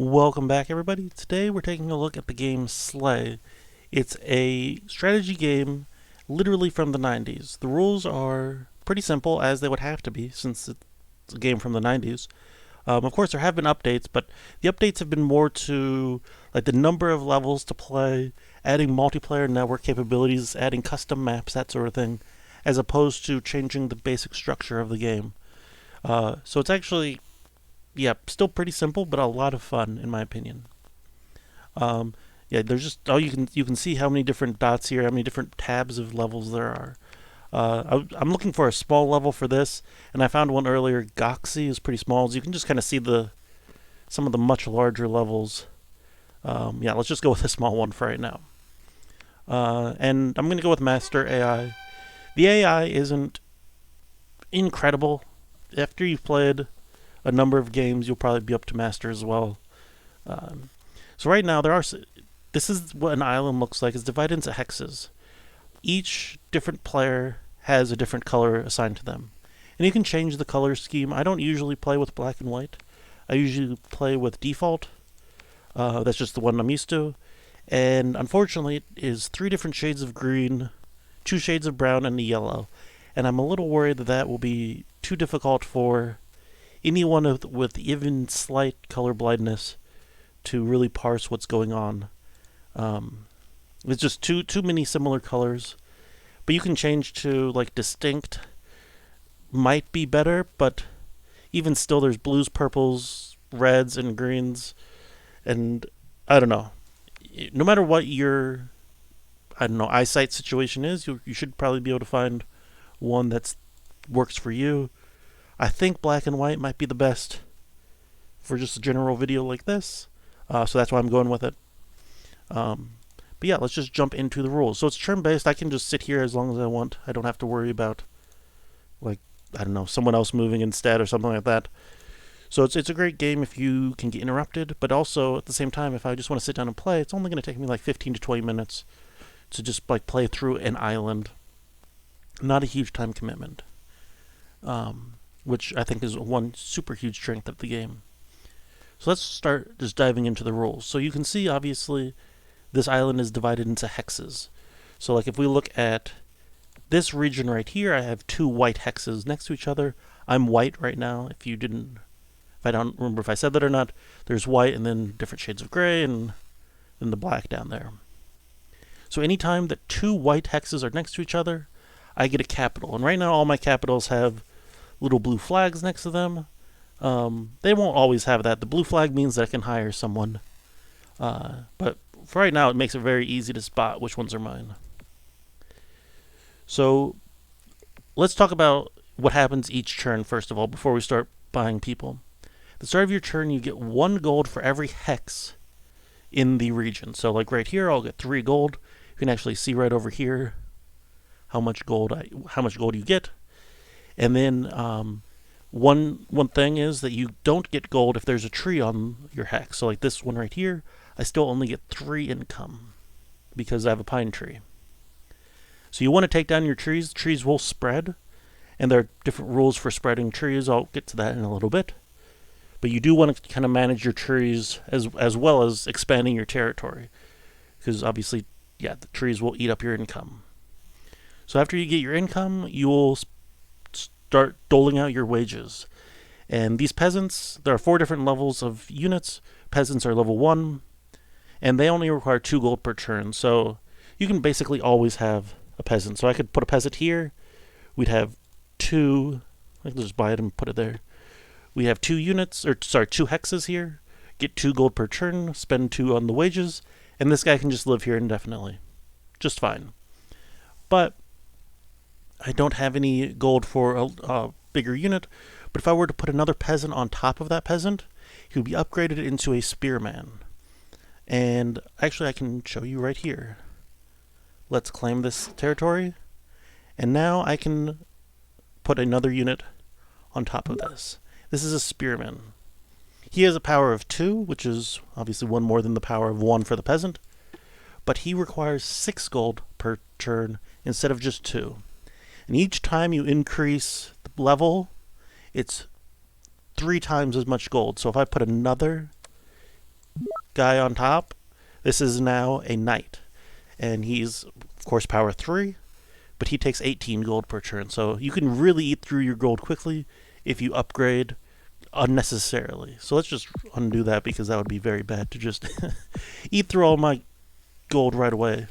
Welcome back, everybody. Today we're taking a look at the game Slay. It's a strategy game literally from the 90s. The rules are pretty simple, as they would have to be, since it's a game from the 90s. Of course, there have been updates, but the updates have been more to like the number of levels to play, adding multiplayer network capabilities, adding custom maps, that sort of thing, as opposed to changing the basic structure of the game. So it's actually still pretty simple, but a lot of fun in my opinion. Um, there's just you can see how many different dots here, how many different tabs of levels there are. I'm looking for a small level for this, and I found one earlier. Goxie is pretty small, so you can just kind of see the some of the much larger levels. Let's just go with a small one for right now. And I'm gonna go with Master AI. The AI isn't incredible. After you've played a number of games, you'll probably be up to Master as well. Um, so right now this is what an island looks like. It's divided into hexes. Each different player has a different color assigned to them, and you can change the color scheme. I don't usually play with black and white. I usually play with default. That's just the one I'm used to. And unfortunately, it is 3 different shades of green, 2 shades of brown, and a yellow. And I'm a little worried that will be too difficult for anyone with even slight color blindness to really parse what's going on. Um, it's just too many similar colors, but you can change to like distinct. Might be better, but even still, there's blues, purples, reds, and greens, and I don't know. No matter what your eyesight situation is, you should probably be able to find one that works for you. I think black and white might be the best for just a general video like this. So that's why I'm going with it. Um, but yeah, let's just jump into the rules. So it's turn-based. I can just sit here as long as I want. I don't have to worry about, like, I don't know, someone else moving instead or something like that. So it's a great game if you can get interrupted, but also at the same time, if I just want to sit down and play, it's only going to take me like 15 to 20 minutes to just like play through an island. Not a huge time commitment. Which I think is one super huge strength of the game. So let's start just diving into the rules. So you can see, obviously, this island is divided into hexes. So like if we look at this region right here, I have 2 white hexes next to each other. I'm white right now. If I don't remember if I said that or not, there's white and then different shades of gray and then the black down there. So anytime that 2 white hexes are next to each other, I get a capital. And right now all my capitals have little blue flags next to them. They won't always have that. The blue flag means that I can hire someone. But for right now, it makes it very easy to spot which ones are mine. So let's talk about what happens each turn, first of all, before we start buying people. At the start of your turn, you get 1 gold for every hex in the region. So like right here, I'll get 3 gold. You can actually see right over here how much gold you get. And then one thing is that you don't get gold if there's a tree on your hex. So like this one right here, I still only get 3 income because I have a pine tree. So you want to take down your trees. Trees will spread, and there are different rules for spreading trees. I'll get to that in a little bit. But you do want to kind of manage your trees as well as expanding your territory, because obviously, the trees will eat up your income. So after you get your income, you will start doling out your wages. And these peasants, there are 4 different levels of units. Peasants are level 1, and they only require 2 gold per turn. So you can basically always have a peasant. So I could put a peasant here. We'd have 2. I can just buy it and put it there. We have 2 hexes here. Get 2 gold per turn. Spend 2 on the wages, and this guy can just live here indefinitely, just fine. But I don't have any gold for a bigger unit, but if I were to put another peasant on top of that peasant, he would be upgraded into a spearman. And actually I can show you right here. Let's claim this territory, and now I can put another unit on top of this. This is a spearman. He has a power of 2, which is obviously 1 more than the power of 1 for the peasant, but he requires 6 gold per turn instead of just 2. And each time you increase the level, it's 3 times as much gold. So if I put another guy on top, this is now a knight. And he's, of course, power 3, but he takes 18 gold per turn. So you can really eat through your gold quickly if you upgrade unnecessarily. So let's just undo that because that would be very bad to just eat through all my gold right away.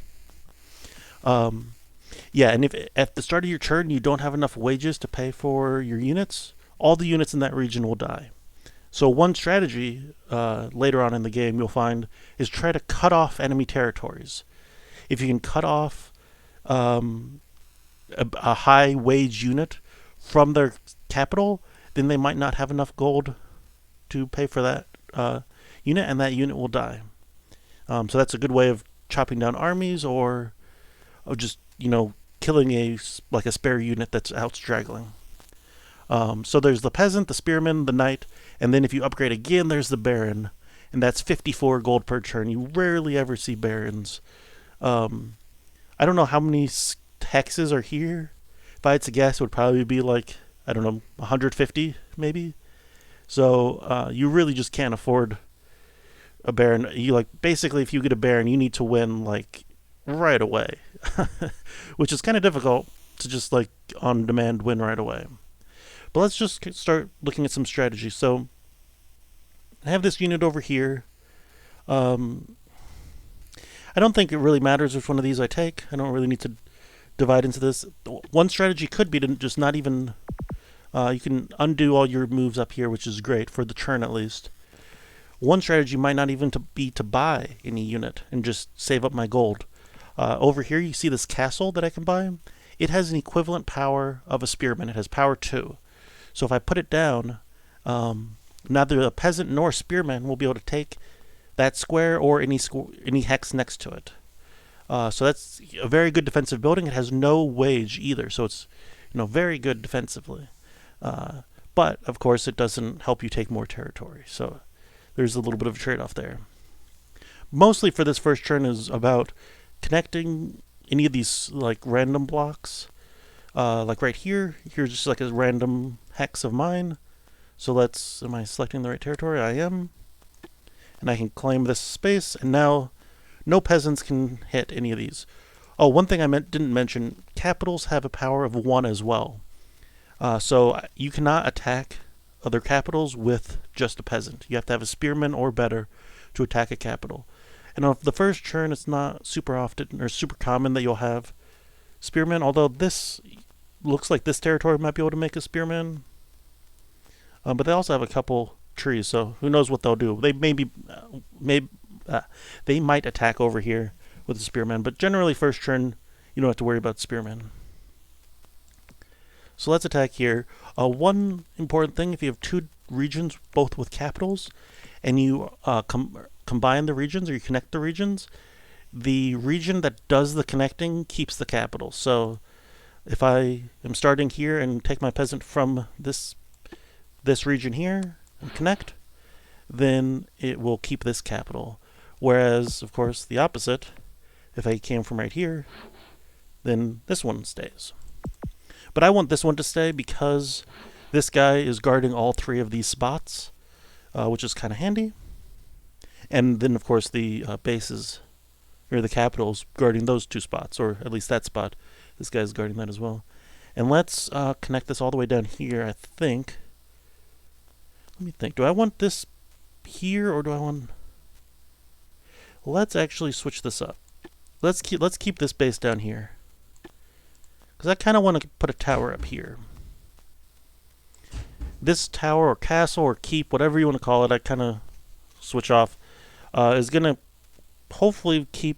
Yeah, and if at the start of your turn you don't have enough wages to pay for your units, all the units in that region will die. So one strategy later on in the game you'll find is try to cut off enemy territories. If you can cut off a high wage unit from their capital, then they might not have enough gold to pay for that unit, and that unit will die. So that's a good way of chopping down armies, or just killing a spare unit that's out straggling. So there's the peasant, the spearman, the knight, and then if you upgrade again, there's the baron, and that's 54 gold per turn. You rarely ever see barons. I don't know how many hexes are here. If I had to guess, it would probably be 150 maybe. So you really just can't afford a baron. Basically, if you get a baron, you need to win right away, which is kind of difficult to just on demand win right away. But let's just start looking at some strategy. So I have this unit over here. I don't think it really matters which one of these I take. I don't really need to divide into this. One strategy could be to just not even... you can undo all your moves up here, which is great, for the turn at least. One strategy might not even be to buy any unit and just save up my gold. Over here you see this castle that I can buy. It has an equivalent power of a spearman. It has power 2. So if I put it down, neither a peasant nor spearman will be able to take that square or any hex next to it. So that's a very good defensive building. It has no wage either, so it's very good defensively. But of course it doesn't help you take more territory, so there's a little bit of a trade-off there. Mostly for this first turn is about connecting any of these random blocks. Right here, here's just a random hex of mine. So am I selecting the right territory? I am. And I can claim this space, and now no peasants can hit any of these. Oh, one thing I didn't mention, capitals have a power of 1 as well. So you cannot attack other capitals with just a peasant. You have to have a spearman or better to attack a capital. And on the first turn, it's not super often or super common that you'll have spearmen, although this looks like this territory might be able to make a spearman. But they also have a couple trees, so who knows what they'll do. They they might attack over here with the spearmen, but generally first turn you don't have to worry about spearmen. So let's attack here. One important thing, if you have two regions both with capitals and you combine the regions or you connect the region that does the connecting keeps the capital. So if I am starting here and take my peasant from this region here and connect, then it will keep this capital. Whereas, of course, the opposite, if I came from right here, then this one stays. But I want this one to stay because this guy is guarding all three of these spots, which is kind of handy. And then, of course, the bases, or the capitals, guarding those two spots, or at least that spot. This guy's guarding that as well. And let's connect this all the way down here, I think. Let me think. Do I want this here, or do I want... Let's actually switch this up. Let's keep this base down here, because I kind of want to put a tower up here. This tower or castle or keep, whatever you want to call it, I kind of switch off, is going to hopefully keep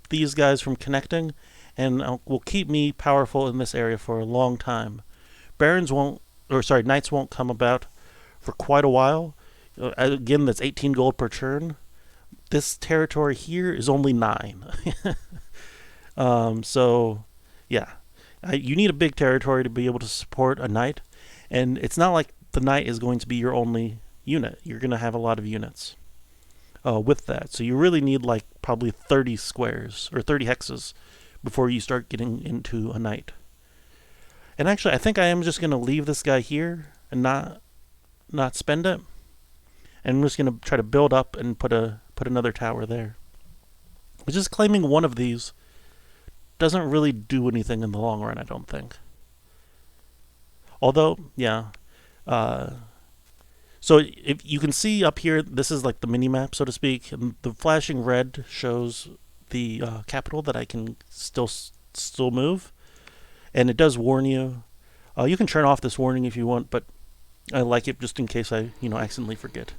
these guys from connecting, and will keep me powerful in this area for a long time. Knights won't come about for quite a while. Again, that's 18 gold per turn. This territory here is only 9. So, yeah. You need a big territory to be able to support a knight. And it's not like the knight is going to be your only unit. You're going to have a lot of units with that. So you really need probably 30 squares or 30 hexes before you start getting into a knight. And actually, I think I am just going to leave this guy here and not spend it. And I'm just going to try to build up and put another tower there. But just claiming one of these doesn't really do anything in the long run, I don't think. Although, yeah. So if you can see up here, this is like the mini map, so to speak. And the flashing red shows the capital that I can still move, and it does warn you. You can turn off this warning if you want, but I like it just in case I accidentally forget.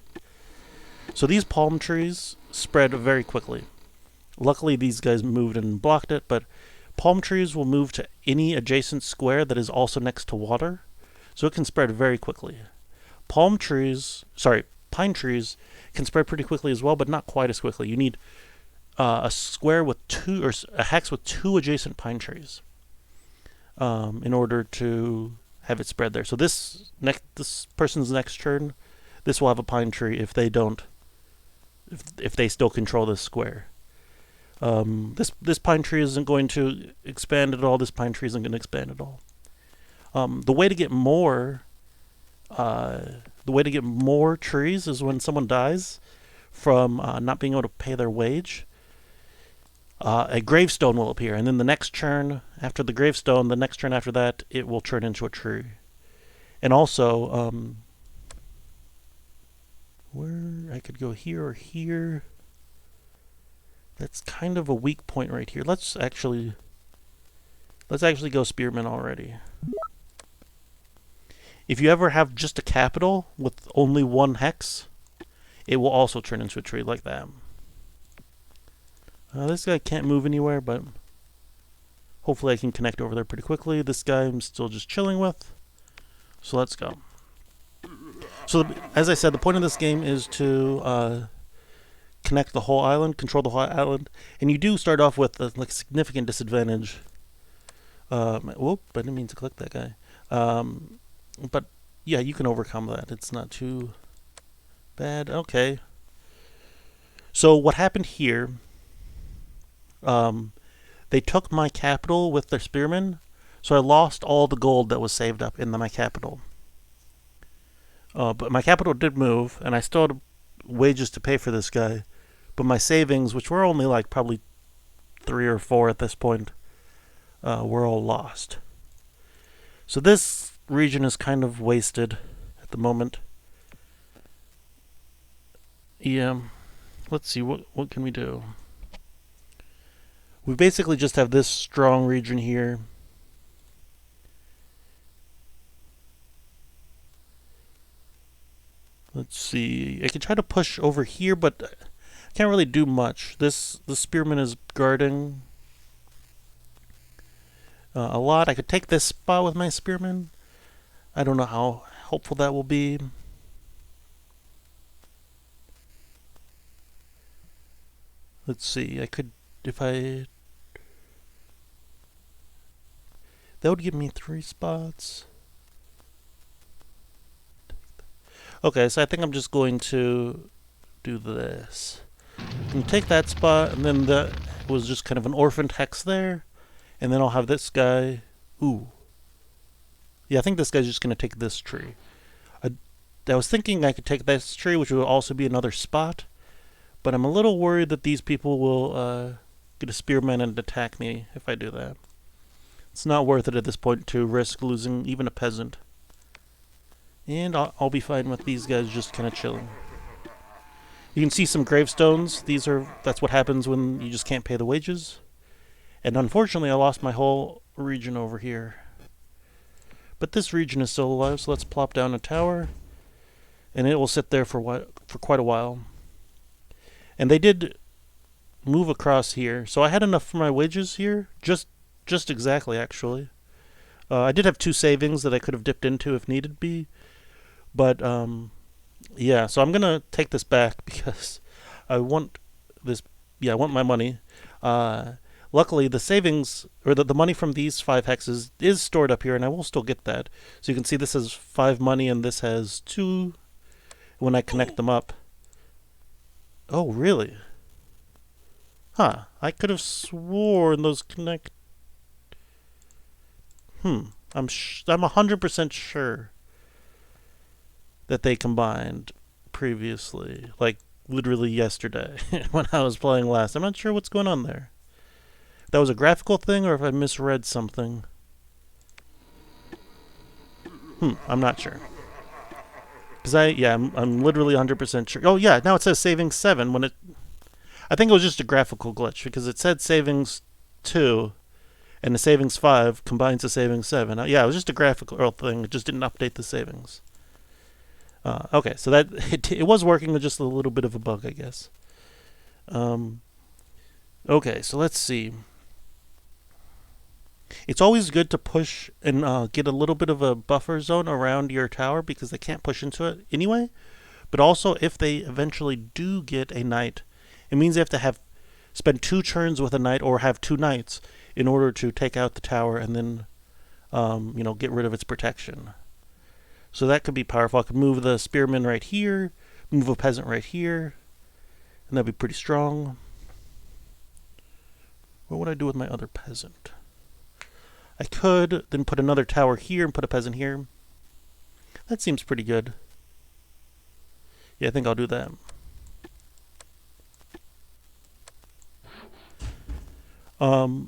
So these palm trees spread very quickly. Luckily, these guys moved and blocked it, but palm trees will move to any adjacent square that is also next to water, so it can spread very quickly. Pine trees can spread pretty quickly as well, but not quite as quickly. You need a square with two, or a hex with two adjacent pine trees, in order to have it spread there. So this person's next turn, this will have a pine tree if they don't, if they still control this square. This pine tree isn't going to expand at all. This pine tree isn't going to expand at all. The way to get more trees is when someone dies from not being able to pay their wage. A gravestone will appear, and then the next turn after the gravestone, the next turn after that, it will turn into a tree. And also, where I could go here or here. That's kind of a weak point right here. Let's actually go spearman already. If you ever have just a capital with only one hex, it will also turn into a tree like that. This guy can't move anywhere, but hopefully I can connect over there pretty quickly. This guy I'm still just chilling with. So let's go. So as I said, the point of this game is to connect the whole island, control the whole island, and you do start off with a significant disadvantage. Whoop! I didn't mean to click that guy. But yeah, you can overcome that. It's not too bad. Okay. So what happened here? They took my capital with their spearmen, so I lost all the gold that was saved up in my capital. But my capital did move, and I still had wages to pay for this guy. But my savings, which were only like probably 3 or 4 at this point, were all lost. So this region is kind of wasted at the moment. Yeah, let's see, what can we do? We basically just have this strong region here. Let's see, I could try to push over here, but I can't really do much. The spearman is guarding a lot. I could take this spot with my spearman. I don't know how helpful that will be. Let's see, I could, that would give me 3 spots. Okay, so I think I'm just going to do this. And take that spot, and then that was just kind of an orphaned hex there. And then I'll have this guy. Ooh. Yeah, I think this guy's just going to take this tree. I was thinking I could take this tree, which would also be another spot. But I'm a little worried that these people will get a spearman and attack me if I do that. It's not worth it at this point to risk losing even a peasant. And I'll be fine with these guys just kind of chilling. You can see some gravestones. That's what happens when you just can't pay the wages. And unfortunately, I lost my whole region over here. But this region is still alive, so let's plop down a tower. And it will sit there for quite a while. And they did move across here. So I had enough for my wages here. Just exactly, actually. I did have 2 savings that I could have dipped into if needed be. But, yeah, so I'm going to take this back because I want this. Yeah, I want my money. Luckily, the savings, or the money from these 5 hexes is stored up here, and I will still get that. So you can see this has 5 money, and this has 2 when I connect them up. Oh, really? Huh. I could have sworn those connect. I'm 100% sure that they combined. previously, like literally yesterday when I was playing last. I'm not sure what's going on there. If that was a graphical thing or if I misread something. I'm not sure. Because I'm literally 100% sure. Oh, yeah, now it says savings 7 when it. I think it was just a graphical glitch because it said savings 2 and the savings 5 combines to savings 7. Yeah, it was just a graphical thing. It just didn't update the savings. Okay, so that it was working with just a little bit of a bug, I guess. Okay, so let's see. It's always good to push and get a little bit of a buffer zone around your tower because they can't push into it anyway. But also, if they eventually do get a knight, it means they have to spend 2 turns with a knight or have 2 knights in order to take out the tower and then, get rid of its protection. So that could be powerful. I could move the spearman right here, move a peasant right here, and that'd be pretty strong. What would I do with my other peasant? I could then put another tower here and put a peasant here. That seems pretty good. Yeah, I think I'll do that.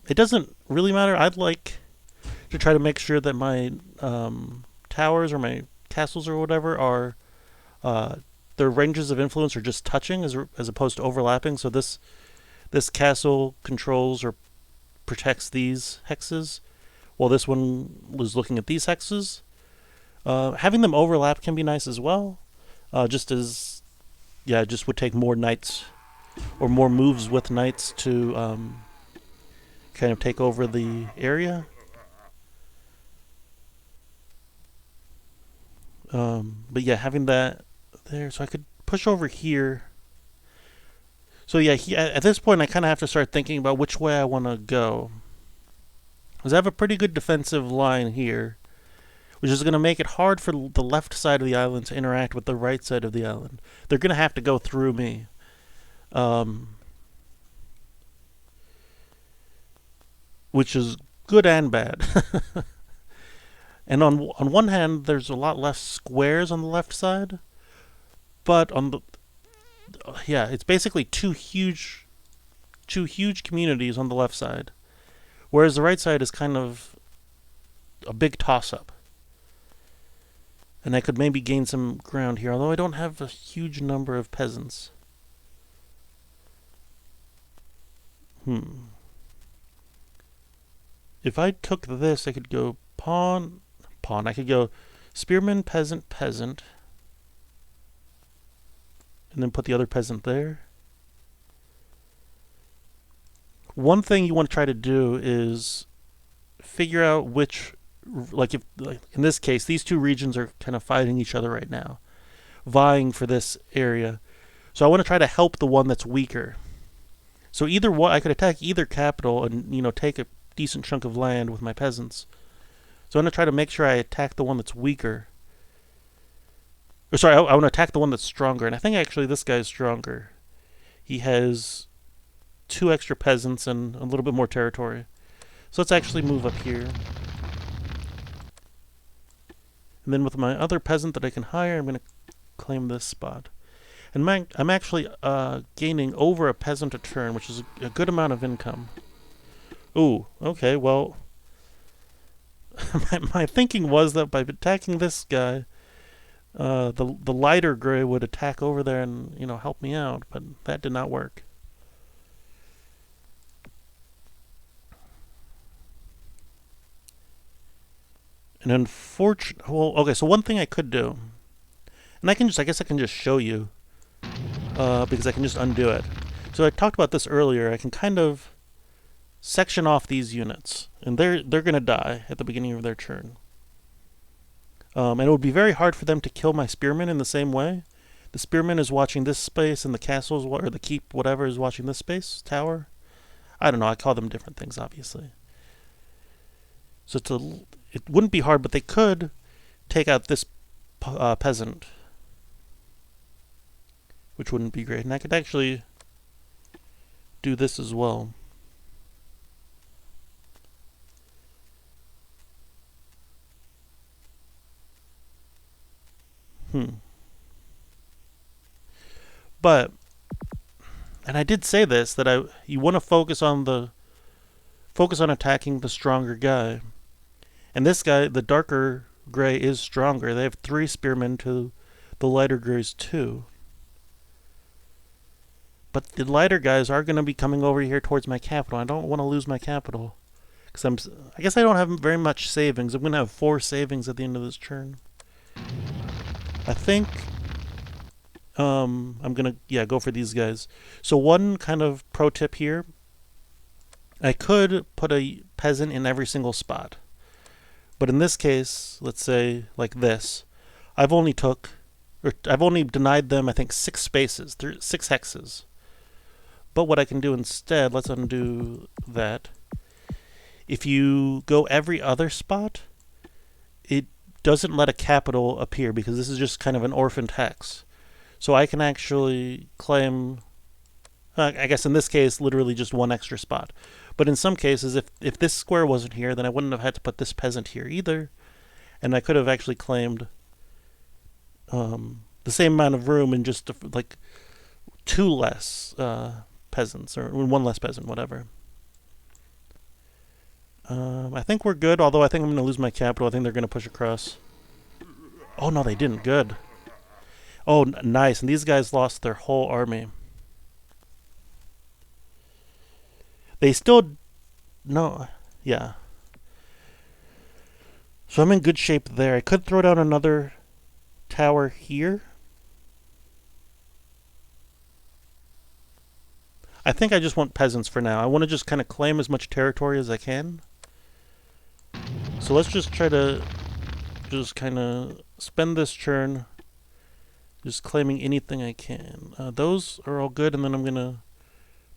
It doesn't really matter. I'd like to try to make sure that my towers or my castles or whatever are their ranges of influence are just touching as opposed to overlapping. So this castle controls or protects these hexes, while this one was looking at these hexes. Having them overlap can be nice as well. It just would take more knights or more moves with knights to kind of take over the area. But yeah, having that there, so I could push over here. So yeah, at this point I kind of have to start thinking about which way I want to go. Because I have a pretty good defensive line here, which is going to make it hard for the left side of the island to interact with the right side of the island. They're going to have to go through me. Which is good and bad. And on one hand, there's a lot less squares on the left side, but on the it's basically two huge communities on the left side, whereas the right side is kind of a big toss-up. And I could maybe gain some ground here, although I don't have a huge number of peasants. If I took this, I could go pawn. I could go spearman, peasant, peasant. And then put the other peasant there. One thing you want to try to do is figure out which, like in this case, these two regions are kind of fighting each other right now, vying for this area. So I want to try to help the one that's weaker. So either one, I could attack either capital and take a decent chunk of land with my peasants. So I'm going to try to make sure I attack the one that's weaker. Or sorry, I want to attack the one that's stronger. And I think actually this guy's stronger. He has 2 extra peasants and a little bit more territory. So let's actually move up here. And then with my other peasant that I can hire, I'm going to claim this spot. And I'm actually gaining over a peasant a turn, which is a good amount of income. Ooh, okay, well, my thinking was that by attacking this guy, the lighter gray would attack over there and help me out, but that did not work. And okay, so one thing I could do, and I guess I can just show you, because I can just undo it. So I talked about this earlier. I can kind of section off these units, and they're gonna die at the beginning of their turn. And it would be very hard for them to kill my spearmen in the same way. The spearman is watching this space, and the castles or the keep, whatever, is watching this space tower. I don't know. I call them different things, obviously. So it wouldn't be hard, but they could take out this peasant, which wouldn't be great. And I could actually do this as well. But, and I did say this, that you want to focus on attacking the stronger guy. And this guy, the darker gray, is stronger. They have 3 spearmen to the lighter gray's 2. But the lighter guys are going to be coming over here towards my capital. I don't want to lose my capital. Because I guess I don't have very much savings. I'm going to have 4 savings at the end of this turn. I think I'm going to, go for these guys. So one kind of pro tip here. I could put a peasant in every single spot. But in this case, let's say like this, I've only denied them, I think, 6 spaces, 6 hexes. But what I can do instead, let's undo that. If you go every other spot, it doesn't let a capital appear because this is just kind of an orphaned hex. So I can actually claim, I guess in this case, literally just 1 extra spot. But in some cases, if this square wasn't here, then I wouldn't have had to put this peasant here either. And I could have actually claimed the same amount of room in just like 2 less peasants, or 1 less peasant, whatever. I think we're good, although I think I'm going to lose my capital. I think they're going to push across. Oh, no, they didn't. Good. Oh, nice. And these guys lost their whole army. They still... No. Yeah. So I'm in good shape there. I could throw down another tower here. I think I just want peasants for now. I want to just kind of claim as much territory as I can. So let's just try to just kind of spend this turn just claiming anything I can. Those are all good, and then I'm going to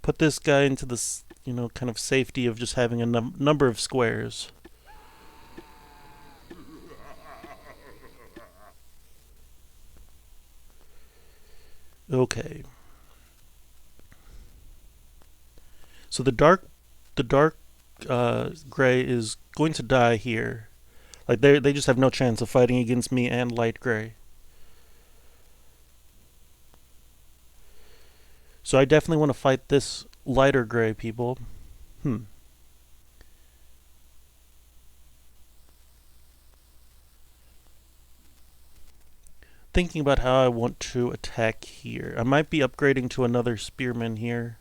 put this guy into this, kind of safety of just having a number of squares. Okay. So the dark gray is going to die here. Like they just have no chance of fighting against me and light gray. So I definitely want to fight this lighter gray, people. Thinking about how I want to attack here. I might be upgrading to another spearman here.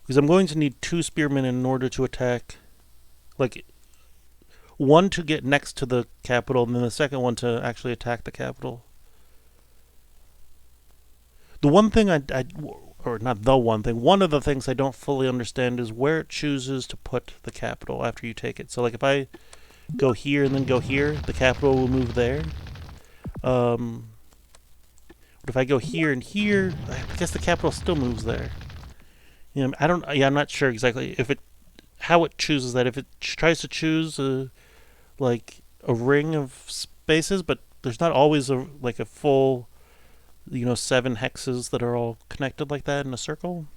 Because I'm going to need 2 spearmen in order to attack. Like, 1 to get next to the capital, and then the second one to actually attack the capital. The one thing or not the one thing, one of the things I don't fully understand is where it chooses to put the capital after you take it. So, like, if I go here and then go here, the capital will move there. But if I go here and here, I guess the capital still moves there. I'm not sure exactly how it chooses that. If it tries to choose like a ring of spaces, but there's not always a full, 7 hexes that are all connected like that in a circle.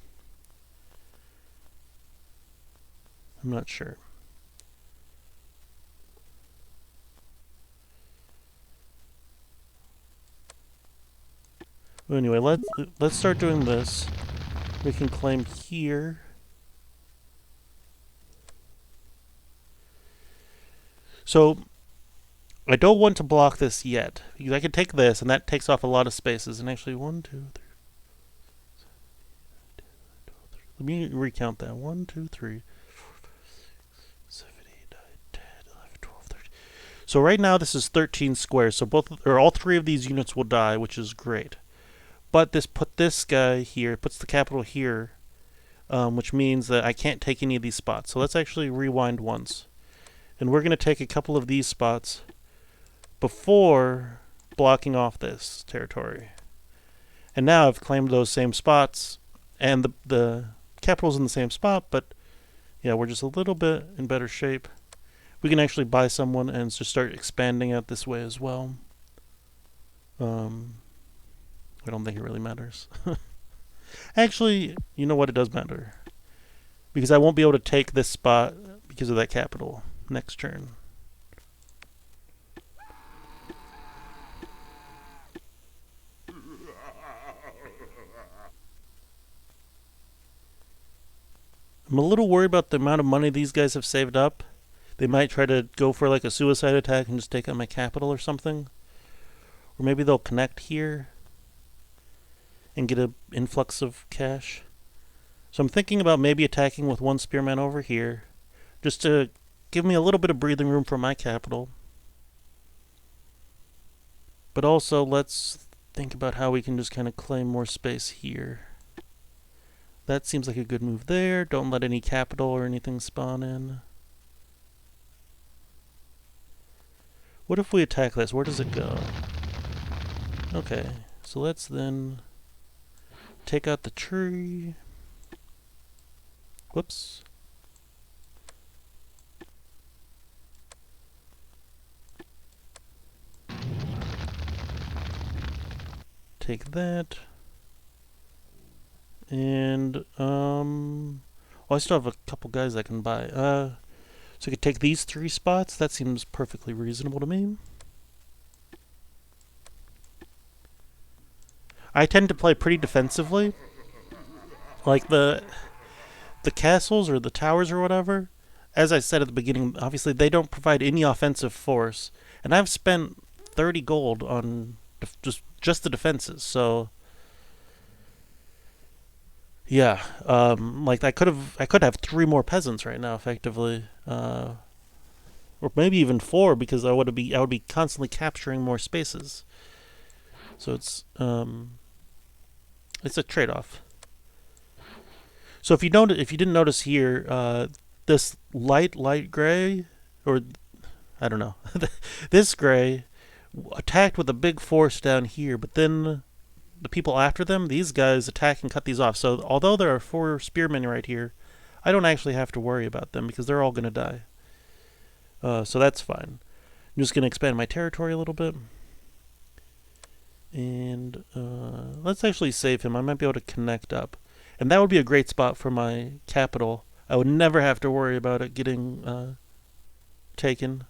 I'm not sure. Well, anyway, let's start doing this. We can claim here. So I don't want to block this yet, because I can take this, and that takes off a lot of spaces. And actually, 1, 2, 3. Let me recount that. 1, 2, 3, 4, 5, 6, 7, 8, 9, 10, 11, 12, 13. So right now this is 13 squares. So all 3 of these units will die, which is great. But put this guy here, puts the capital here, which means that I can't take any of these spots. So let's actually rewind once. And we're going to take a couple of these spots before blocking off this territory. And now I've claimed those same spots, and the capital's in the same spot, but yeah, we're just a little bit in better shape. We can actually buy someone and just start expanding out this way as well. I don't think it really matters. Actually, you know what? It does matter. Because I won't be able to take this spot because of that capital next turn. I'm a little worried about the amount of money these guys have saved up. They might try to go for like a suicide attack and just take out my capital or something. Or maybe they'll connect here and get an influx of cash. So I'm thinking about maybe attacking with one spearman over here, just to give me a little bit of breathing room for my capital. But also, let's think about how we can just kind of claim more space here. That seems like a good move there. Don't let any capital or anything spawn in. What if we attack this? Where does it go? Okay, so let's then take out the tree. Whoops. Take that. And, well, I still have a couple guys I can buy. So I could take these 3 spots. That seems perfectly reasonable to me. I tend to play pretty defensively. Like the castles or the towers or whatever, as I said at the beginning, obviously they don't provide any offensive force. And I've spent 30 gold on just the defenses, so yeah, like I could have 3 more peasants right now, effectively, or maybe even 4, because I would be constantly capturing more spaces. So it's a trade-off. So if you didn't notice here, this light gray, or I don't know, this gray attacked with a big force down here, but then the people after them, these guys attack and cut these off. So although there are 4 spearmen right here, I don't actually have to worry about them because they're all going to die. So that's fine. I'm just going to expand my territory a little bit. And let's actually save him. I might be able to connect up. And that would be a great spot for my capital. I would never have to worry about it getting taken.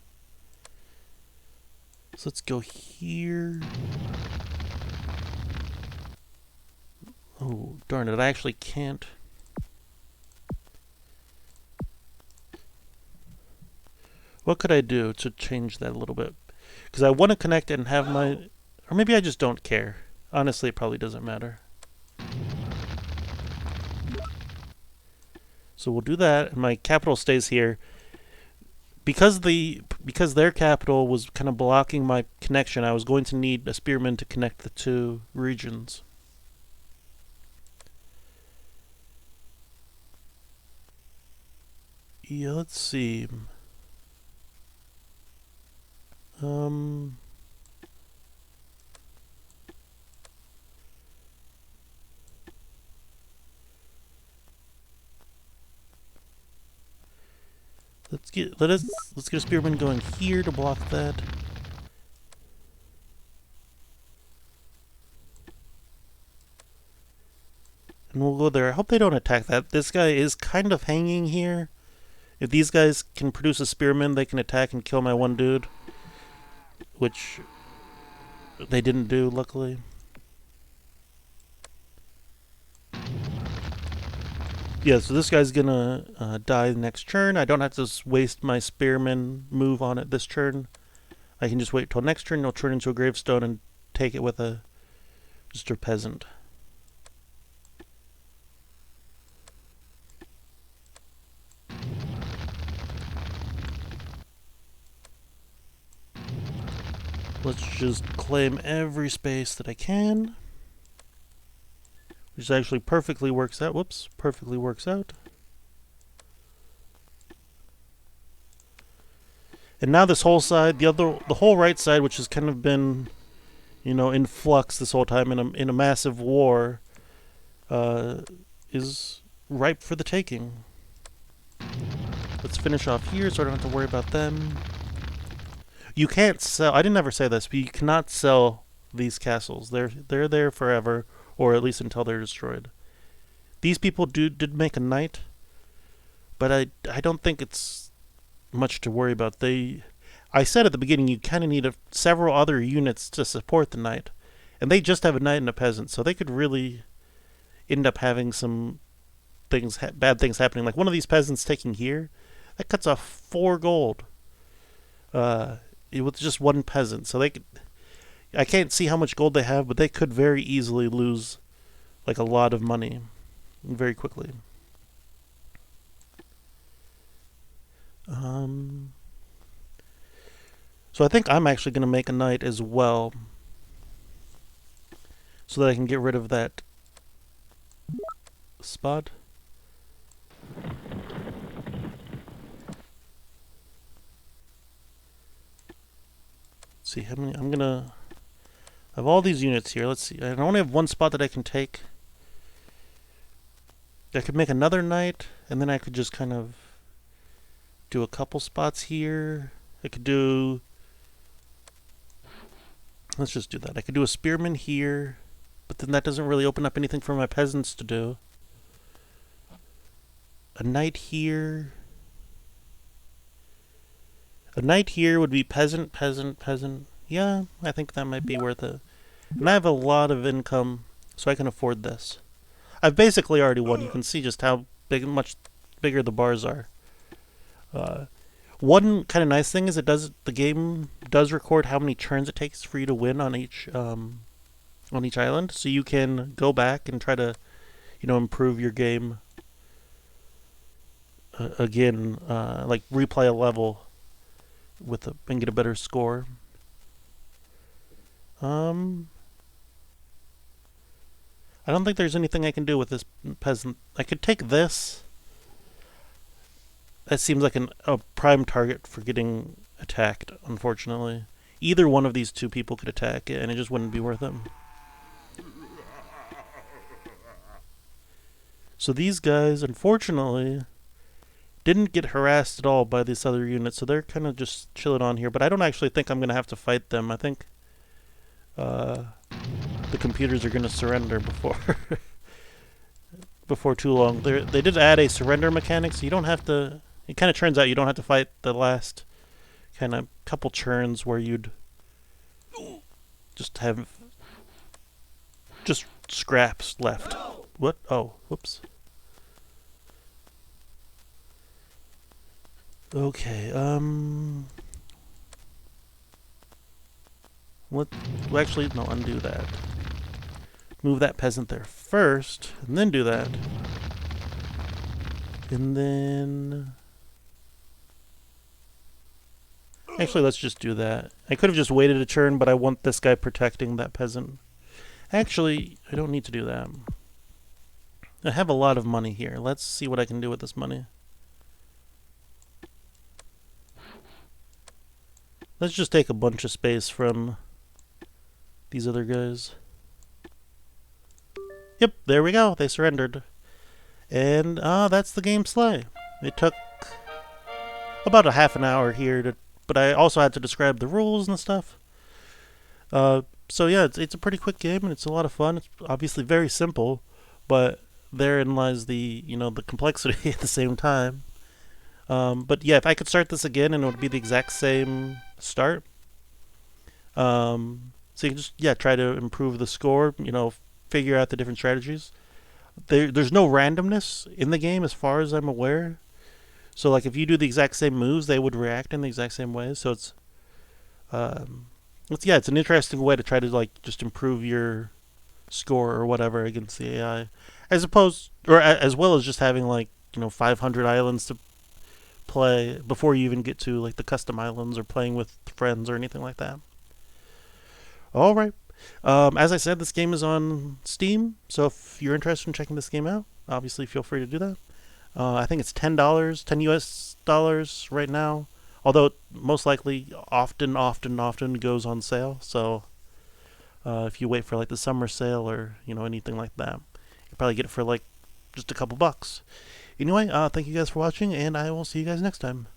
So let's go here. Oh, darn it, I actually can't. What could I do to change that a little bit? Because I want to connect it and have my... Or maybe I just don't care. Honestly, it probably doesn't matter. So we'll do that, and my capital stays here. Because their capital was kind of blocking my connection, I was going to need a spearman to connect the 2 regions. Yeah, let's see. Let's get a spearman going here to block that. And we'll go there. I hope they don't attack that. This guy is kind of hanging here. If these guys can produce a spearman, they can attack and kill my one dude. Which they didn't do, luckily. Yeah, so this guy's gonna die next turn. I don't have to waste my spearman move on it this turn. I can just wait till next turn. It'll turn into a gravestone and take it with just a peasant. Let's just claim every space that I can. Which actually perfectly works out. Whoops, perfectly works out. And now this whole side, the whole right side, which has kind of been, in flux this whole time in a massive war, is ripe for the taking. Let's finish off here so I don't have to worry about them. You can't sell. I didn't ever say this, but you cannot sell these castles. They're there forever, or at least until they're destroyed. These people did make a knight, but I don't think it's much to worry about. I said at the beginning you kind of need several other units to support the knight, and they just have a knight and a peasant, so they could really end up having some bad things happening. Like one of these peasants taking here, that cuts off 4 gold. With just one peasant, so they could. I can't see how much gold they have, but they could very easily lose like a lot of money very quickly. So I think I'm actually going to make a knight as well, so that I can get rid of that spot. Let's see how many. I'm gonna have all these units here. Let's see. I only have one spot that I can take. I could make another knight, and then I could just kind of do a couple spots here. I could do. Let's just do that. I could do a spearman here, but then that doesn't really open up anything for my peasants to do. A knight here. A knight here would be peasant, peasant, peasant. Yeah, I think that might be worth it. And I have a lot of income, so I can afford this. I've basically already won. You can see just how much bigger the bars are. One kind of nice thing is the game does record how many turns it takes for you to win on each island, so you can go back and try to, improve your game again, like replay a level and get a better score. I don't think there's anything I can do with this peasant. I could take this. That seems like a prime target for getting attacked, unfortunately. Either one of these two people could attack it, and it just wouldn't be worth it. So these guys, unfortunately, didn't get harassed at all by this other unit, so they're kind of just chilling on here. But I don't actually think I'm going to have to fight them. I think the computers are going to surrender before too long. They did add a surrender mechanic, so you don't have to. It kind of turns out you don't have to fight the last kind of couple turns where you'd just have just scraps left. What? Oh, whoops. Okay, what? Well, actually, no, undo that. Move that peasant there first, and then do that. And then... Actually, let's just do that. I could have just waited a turn, but I want this guy protecting that peasant. Actually, I don't need to do that. I have a lot of money here. Let's see what I can do with this money. Let's just take a bunch of space from these other guys. Yep, there we go. They surrendered. And that's the game Slay. It took about a half an hour here, but I also had to describe the rules and stuff. So yeah, it's a pretty quick game and it's a lot of fun. It's obviously very simple, but therein lies the the complexity at the same time. But yeah, if I could start this again and it would be the exact same start. So you can just try to improve the score, figure out the different strategies. There's no randomness in the game as far as I'm aware. So like if you do the exact same moves, they would react in the exact same way. So it's an interesting way to try to like just improve your score or whatever against the AI, as well as just having like 500 islands to play before you even get to like the custom islands or playing with friends or anything like that. All right. As I said, this game is on Steam, so if you're interested in checking this game out, obviously feel free to do that. I think it's $10, 10 US dollars right now, although it most likely often goes on sale. So if you wait for like the summer sale or anything like that, you probably get it for like just a couple bucks. Anyway, thank you guys for watching, and I will see you guys next time.